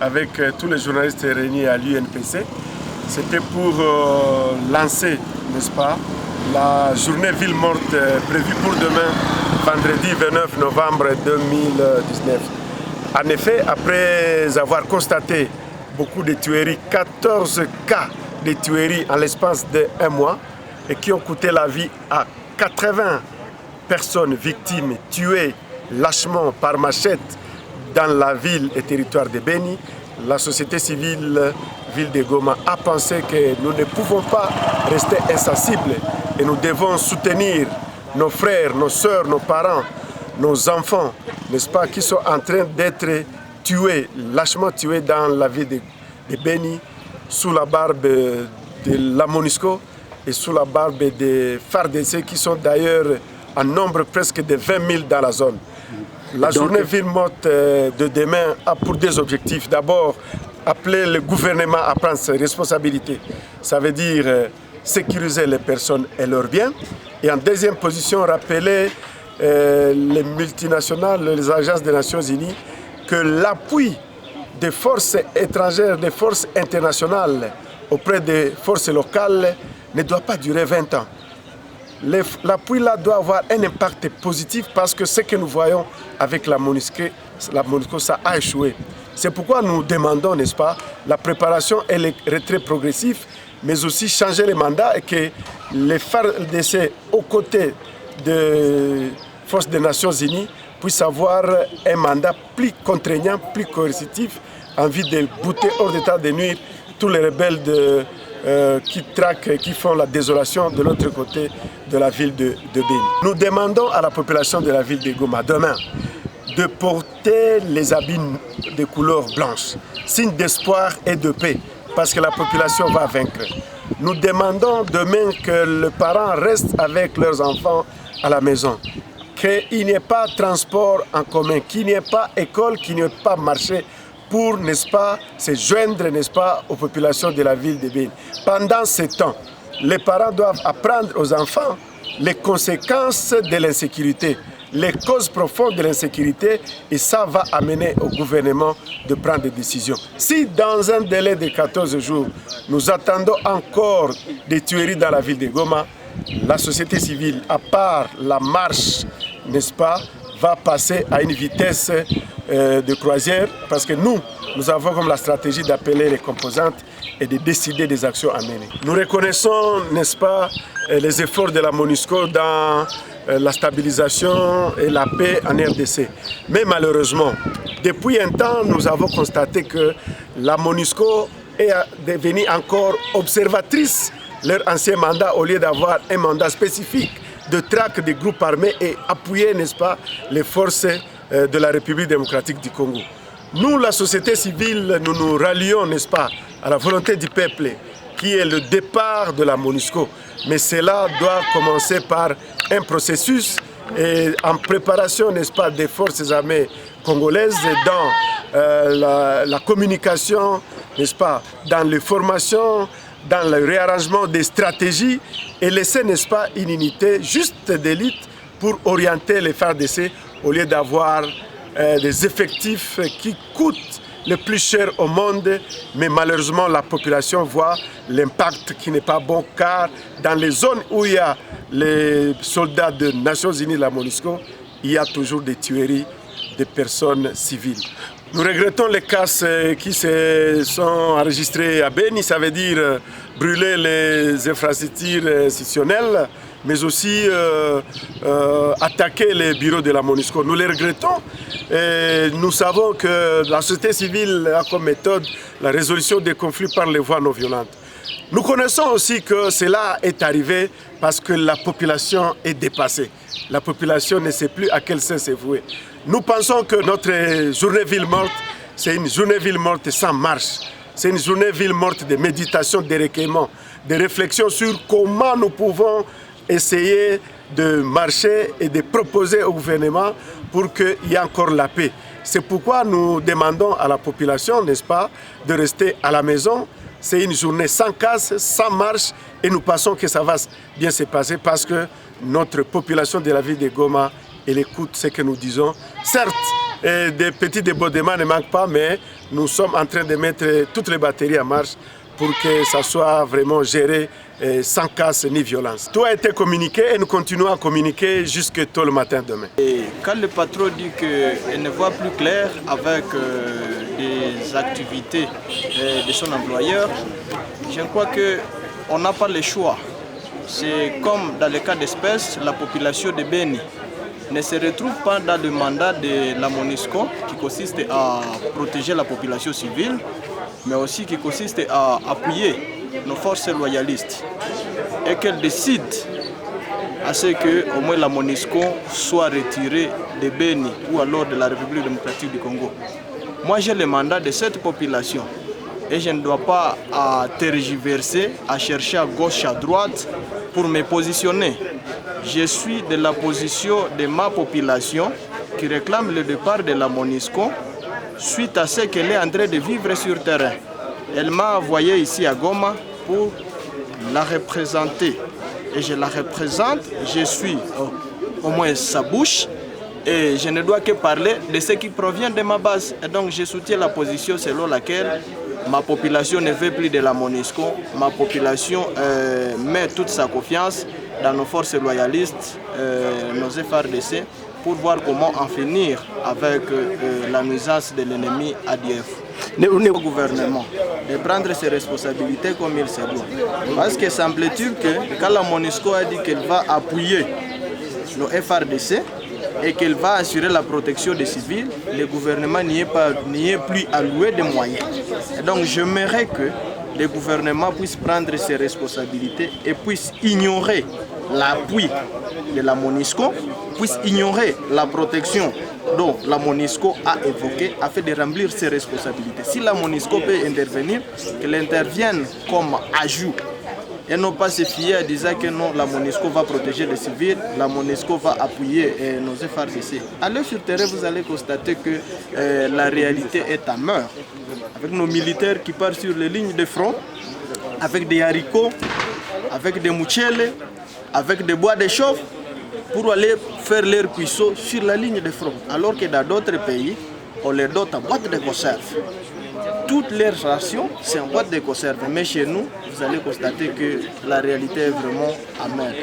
avec tous les journalistes réunis à l'UNPC. C'était pour lancer, n'est-ce pas, la journée ville morte prévue pour demain, vendredi 29 novembre 2019. En effet, après avoir constaté beaucoup de tueries, 14 cas de tueries en l'espace d'un mois et qui ont coûté la vie à 80 personnes victimes tuées lâchement par machette dans la ville et territoire de Beni, la société civile ville de Goma a pensé que nous ne pouvons pas rester insensibles et nous devons soutenir nos frères, nos sœurs, nos parents, nos enfants, n'est-ce pas, qui sont en train d'être tués, lâchement tués dans la ville de Beni, sous la barbe de la MONUSCO et sous la barbe des FARDC qui sont d'ailleurs en nombre presque de 20 000 dans la zone. La journée ville morte de demain a pour des objectifs. D'abord, appeler le gouvernement à prendre ses responsabilités. Ça veut dire sécuriser les personnes et leurs biens. Et en deuxième position, rappeler les multinationales, les agences des Nations Unies, que l'appui des forces étrangères, des forces internationales auprès des forces locales ne doit pas durer 20 ans. L'appui là doit avoir un impact positif parce que ce que nous voyons avec la MONUSCO, ça a échoué. C'est pourquoi nous demandons, n'est-ce pas, la préparation et le retrait progressif, mais aussi changer les mandats et que les FARDC aux côtés des forces des Nations Unies puissent avoir un mandat plus contraignant, plus coercitif, en vue de bouter hors d'état de nuire tous les rebelles qui traquent et qui font la désolation de l'autre côté de la ville de Beni. Nous demandons à la population de la ville de Goma demain de porter les habits de couleur blanche, signe d'espoir et de paix, parce que la population va vaincre. Nous demandons demain que les parents restent avec leurs enfants à la maison, qu'il n'y ait pas transport en commun, qu'il n'y ait pas école, qu'il n'y ait pas marché, pour, n'est-ce pas, se joindre, n'est-ce pas, aux populations de la ville de Beni. Pendant ce temps, les parents doivent apprendre aux enfants les conséquences de l'insécurité, les causes profondes de l'insécurité, et ça va amener au gouvernement de prendre des décisions. Si dans un délai de 14 jours, nous attendons encore des tueries dans la ville de Goma, la société civile, à part la marche, n'est-ce pas, va passer à une vitesse de croisière, parce que nous avons comme la stratégie d'appeler les composantes et de décider des actions à mener. Nous reconnaissons, n'est-ce pas, les efforts de la MONUSCO dans la stabilisation et la paix en RDC. Mais malheureusement, depuis un temps, nous avons constaté que la MONUSCO est devenue encore observatrice leur ancien mandat au lieu d'avoir un mandat spécifique de traque des groupes armés et appuyer, n'est-ce pas, les forces de la République démocratique du Congo. Nous, la société civile, nous nous rallions, n'est-ce pas, à la volonté du peuple, qui est le départ de la MONUSCO. Mais cela doit commencer par un processus et en préparation, n'est-ce pas, des forces armées congolaises dans la communication, n'est-ce pas, dans les formations, dans le réarrangement des stratégies et laisser, n'est-ce pas, une unité juste d'élite pour orienter les FARDC au lieu d'avoir des effectifs qui coûtent le plus cher au monde, mais malheureusement la population voit l'impact qui n'est pas bon, car dans les zones où il y a les soldats des Nations Unies, la MONUSCO, il y a toujours des tueries de personnes civiles. Nous regrettons les cas qui se sont enregistrés à Beni, ça veut dire brûler les infrastructures institutionnelles, mais aussi attaquer les bureaux de la MONUSCO. Nous les regrettons et nous savons que la société civile a comme méthode la résolution des conflits par les voies non violentes. Nous connaissons aussi que cela est arrivé parce que la population est dépassée. La population ne sait plus à quel sens se vouer. Nous pensons que notre journée ville morte, c'est une journée ville morte sans marche. C'est une journée ville morte de méditation, de recueillement, de réflexion sur comment nous pouvons essayer de marcher et de proposer au gouvernement pour qu'il y ait encore la paix. C'est pourquoi nous demandons à la population, n'est-ce pas, de rester à la maison. C'est une journée sans casse, sans marche, et nous pensons que ça va bien se passer parce que notre population de la ville de Goma, elle écoute ce que nous disons. Certes, des petits débordements ne manquent pas, mais nous sommes en train de mettre toutes les batteries en marche pour que ça soit vraiment géré sans casse ni violence. Tout a été communiqué et nous continuons à communiquer jusque tôt le matin demain. Et quand le patron dit qu'il ne voit plus clair avec des activités de son employeur, je crois qu'on n'a pas le choix. C'est comme dans le cas d'espèce, la population de Beni ne se retrouve pas dans le mandat de la MONUSCO qui consiste à protéger la population civile, mais aussi qui consiste à appuyer nos forces loyalistes et qu'elle décide à ce que au moins la MONUSCO soit retirée de Beni ou alors de la République démocratique du Congo. Moi j'ai le mandat de cette population et je ne dois pas tergiverser, à chercher à gauche, à droite pour me positionner. Je suis de la position de ma population qui réclame le départ de la MONUSCO suite à ce qu'elle est en train de vivre sur terrain. Elle m'a envoyé ici à Goma pour la représenter. Et je la représente, je suis au moins sa bouche et je ne dois que parler de ce qui provient de ma base. Et donc je soutiens la position selon laquelle ma population ne veut plus de la MONUSCO. Ma population met toute sa confiance dans nos forces loyalistes, nos FARDC, pour voir comment en finir avec la nuisance de l'ennemi ADF. Le gouvernement de prendre ses responsabilités comme il se doit. Parce que semble-t-il que quand la MONUSCO a dit qu'elle va appuyer nos FARDC et qu'elle va assurer la protection des civils, le gouvernement n'y est plus alloué de moyens. Et donc j'aimerais que le gouvernement puisse prendre ses responsabilités et puisse ignorer l'appui de la MONUSCO, puisse ignorer la protection dont la MONUSCO a évoqué afin de remplir ses responsabilités. Si la MONUSCO peut intervenir, qu'elle intervienne comme ajout et non pas se fier à disant que non, la MONUSCO va protéger les civils, la MONUSCO va appuyer nos FARDC. Allez sur le terrain, vous allez constater que la réalité est amère. Avec nos militaires qui partent sur les lignes de front, avec des haricots, avec des mouchelles, avec des bois de chauffe, pour aller faire leur cuisson sur la ligne de front. Alors que dans d'autres pays, on les dote en boîte de conserve. Toutes leurs rations, c'est en boîte de conserve. Mais chez nous, vous allez constater que la réalité est vraiment amère.